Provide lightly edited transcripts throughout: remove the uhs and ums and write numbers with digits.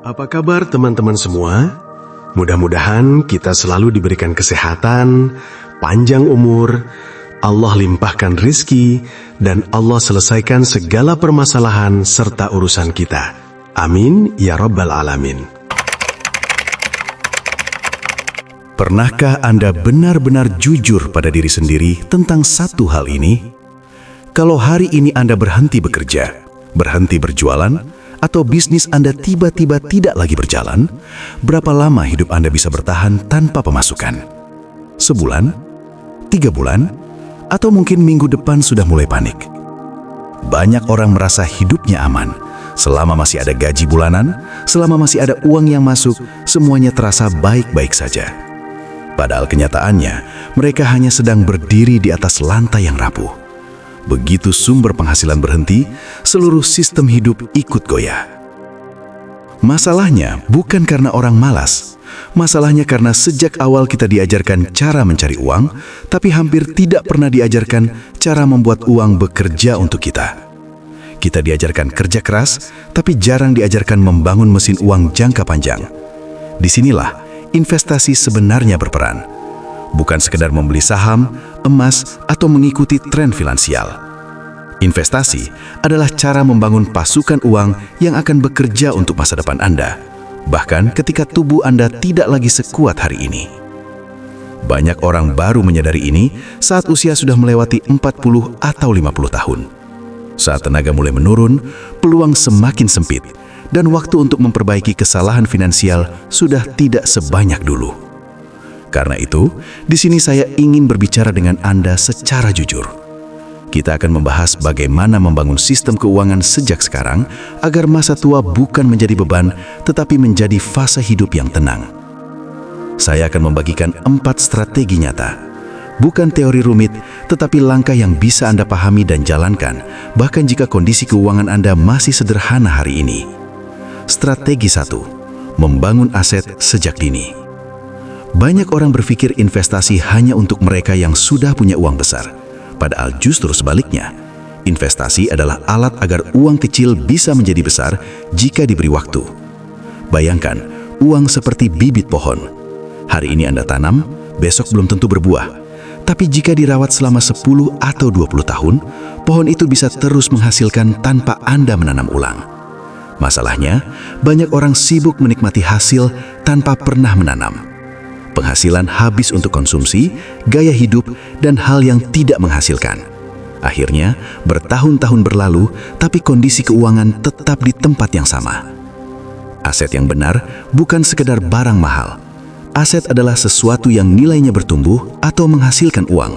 Apa kabar teman-teman semua? Mudah-mudahan kita selalu diberikan kesehatan, panjang umur, Allah limpahkan rizki, dan Allah selesaikan segala permasalahan serta urusan kita. Amin ya Rabbal Alamin. Pernahkah Anda benar-benar jujur pada diri sendiri tentang satu hal ini? Kalau hari ini Anda berhenti bekerja, berhenti berjualan, atau bisnis Anda tiba-tiba tidak lagi berjalan, berapa lama hidup Anda bisa bertahan tanpa pemasukan? Sebulan? 3 bulan? Atau mungkin minggu depan sudah mulai panik? Banyak orang merasa hidupnya aman. Selama masih ada gaji bulanan, selama masih ada uang yang masuk, semuanya terasa baik-baik saja. Padahal kenyataannya, mereka hanya sedang berdiri di atas lantai yang rapuh. Begitu sumber penghasilan berhenti, seluruh sistem hidup ikut goyah. Masalahnya bukan karena orang malas. Masalahnya karena sejak awal kita diajarkan cara mencari uang, tapi hampir tidak pernah diajarkan cara membuat uang bekerja untuk kita. Kita diajarkan kerja keras, tapi jarang diajarkan membangun mesin uang jangka panjang. Disinilah investasi sebenarnya berperan. Bukan sekedar membeli saham, emas, atau mengikuti tren finansial. Investasi adalah cara membangun pasukan uang yang akan bekerja untuk masa depan Anda, bahkan ketika tubuh Anda tidak lagi sekuat hari ini. Banyak orang baru menyadari ini saat usia sudah melewati 40 atau 50 tahun. Saat tenaga mulai menurun, peluang semakin sempit, dan waktu untuk memperbaiki kesalahan finansial sudah tidak sebanyak dulu. Karena itu, di sini saya ingin berbicara dengan Anda secara jujur. Kita akan membahas bagaimana membangun sistem keuangan sejak sekarang agar masa tua bukan menjadi beban, tetapi menjadi fase hidup yang tenang. Saya akan membagikan 4 strategi nyata. Bukan teori rumit, tetapi langkah yang bisa Anda pahami dan jalankan, bahkan jika kondisi keuangan Anda masih sederhana hari ini. Strategi 1. Membangun aset sejak dini. Banyak orang berpikir investasi hanya untuk mereka yang sudah punya uang besar. Padahal justru sebaliknya, investasi adalah alat agar uang kecil bisa menjadi besar jika diberi waktu. Bayangkan, uang seperti bibit pohon. Hari ini Anda tanam, besok belum tentu berbuah. Tapi jika dirawat selama 10 atau 20 tahun, pohon itu bisa terus menghasilkan tanpa Anda menanam ulang. Masalahnya, banyak orang sibuk menikmati hasil tanpa pernah menanam. Penghasilan habis untuk konsumsi, gaya hidup, dan hal yang tidak menghasilkan. Akhirnya, bertahun-tahun berlalu, tapi kondisi keuangan tetap di tempat yang sama. Aset yang benar bukan sekedar barang mahal. Aset adalah sesuatu yang nilainya bertumbuh atau menghasilkan uang.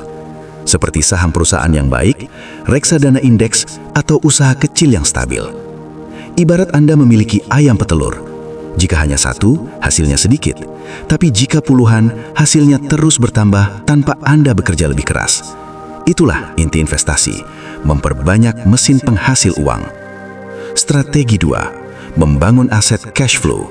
Seperti saham perusahaan yang baik, reksadana indeks, atau usaha kecil yang stabil. Ibarat Anda memiliki ayam petelur. Jika hanya satu, hasilnya sedikit. Tapi jika puluhan, hasilnya terus bertambah tanpa Anda bekerja lebih keras. Itulah inti investasi, memperbanyak mesin penghasil uang. Strategi 2, membangun aset cash flow.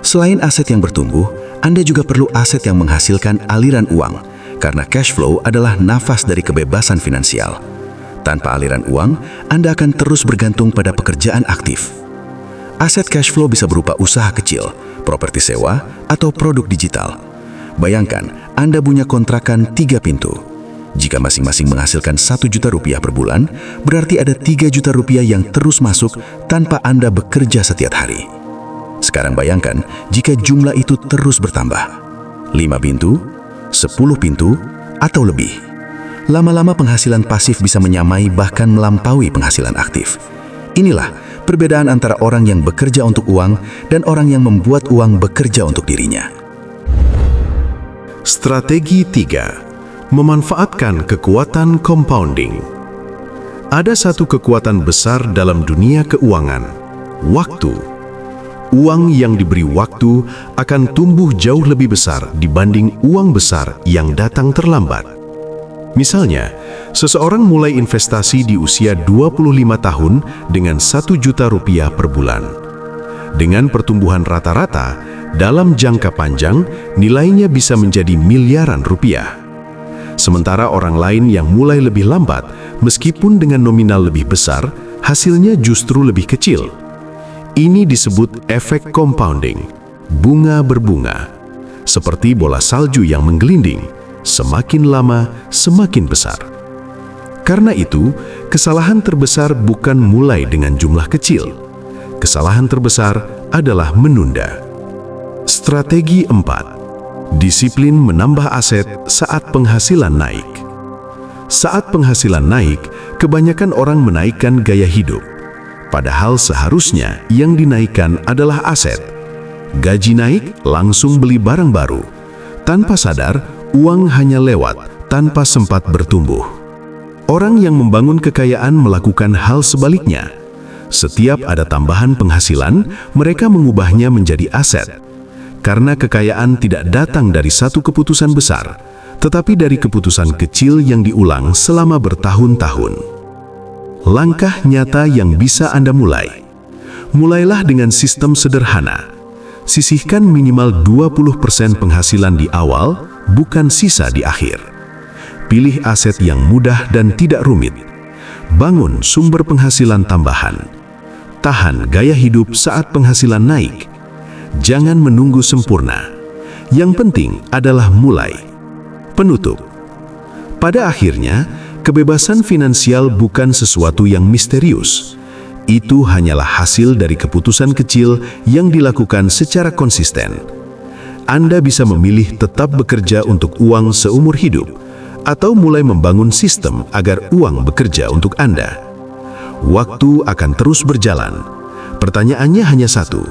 Selain aset yang bertumbuh, Anda juga perlu aset yang menghasilkan aliran uang, karena cash flow adalah nafas dari kebebasan finansial. Tanpa aliran uang, Anda akan terus bergantung pada pekerjaan aktif. Aset cash flow bisa berupa usaha kecil, properti sewa, atau produk digital. Bayangkan, Anda punya kontrakan 3 pintu. Jika masing-masing menghasilkan 1 juta rupiah per bulan, berarti ada 3 juta rupiah yang terus masuk tanpa Anda bekerja setiap hari. Sekarang bayangkan, jika jumlah itu terus bertambah. 5 pintu, 10 pintu, atau lebih. Lama-lama penghasilan pasif bisa menyamai bahkan melampaui penghasilan aktif. Inilah perbedaan antara orang yang bekerja untuk uang dan orang yang membuat uang bekerja untuk dirinya. Strategi 3. Memanfaatkan kekuatan compounding. Ada satu kekuatan besar dalam dunia keuangan, waktu. Uang yang diberi waktu akan tumbuh jauh lebih besar dibanding uang besar yang datang terlambat. Misalnya, seseorang mulai investasi di usia 25 tahun dengan 1 juta rupiah per bulan. Dengan pertumbuhan rata-rata, dalam jangka panjang, nilainya bisa menjadi miliaran rupiah. Sementara orang lain yang mulai lebih lambat, meskipun dengan nominal lebih besar, hasilnya justru lebih kecil. Ini disebut efek compounding, bunga berbunga. Seperti bola salju yang menggelinding, semakin lama semakin besar. Karena itu, kesalahan terbesar bukan mulai dengan jumlah kecil. Kesalahan terbesar adalah menunda. Strategi 4. Disiplin menambah aset saat penghasilan naik. Saat penghasilan naik, kebanyakan orang menaikkan gaya hidup. Padahal seharusnya yang dinaikkan adalah aset. Gaji naik, langsung beli barang baru. Tanpa sadar, uang hanya lewat tanpa sempat bertumbuh. Orang yang membangun kekayaan melakukan hal sebaliknya. Setiap ada tambahan penghasilan, mereka mengubahnya menjadi aset. Karena kekayaan tidak datang dari satu keputusan besar, tetapi dari keputusan kecil yang diulang selama bertahun-tahun. Langkah nyata yang bisa Anda mulai. Mulailah dengan sistem sederhana. Sisihkan minimal 20% penghasilan di awal, bukan sisa di akhir. Pilih aset yang mudah dan tidak rumit. Bangun sumber penghasilan tambahan. Tahan gaya hidup saat penghasilan naik. Jangan menunggu sempurna. Yang penting adalah mulai. Penutup. Pada akhirnya, kebebasan finansial bukan sesuatu yang misterius. Itu hanyalah hasil dari keputusan kecil yang dilakukan secara konsisten. Anda bisa memilih tetap bekerja untuk uang seumur hidup, atau mulai membangun sistem agar uang bekerja untuk Anda. Waktu akan terus berjalan. Pertanyaannya hanya satu.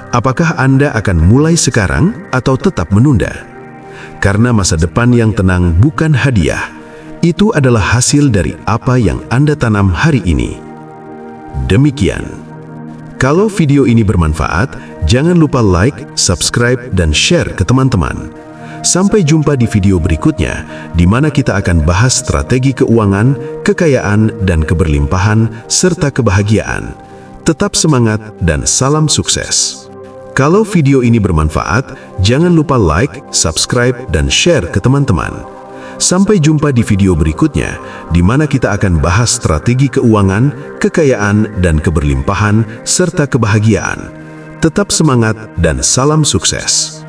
Apakah Anda akan mulai sekarang atau tetap menunda? Karena masa depan yang tenang bukan hadiah. Itu adalah hasil dari apa yang Anda tanam hari ini. Demikian. Kalau video ini bermanfaat, jangan lupa like, subscribe, dan share ke teman-teman. Sampai jumpa di video berikutnya, di mana kita akan bahas strategi keuangan, kekayaan, dan keberlimpahan, serta kebahagiaan. Tetap semangat dan salam sukses. Kalau video ini bermanfaat, jangan lupa like, subscribe, dan share ke teman-teman. Sampai jumpa di video berikutnya, di mana kita akan bahas strategi keuangan, kekayaan, dan keberlimpahan, serta kebahagiaan. Tetap semangat dan salam sukses.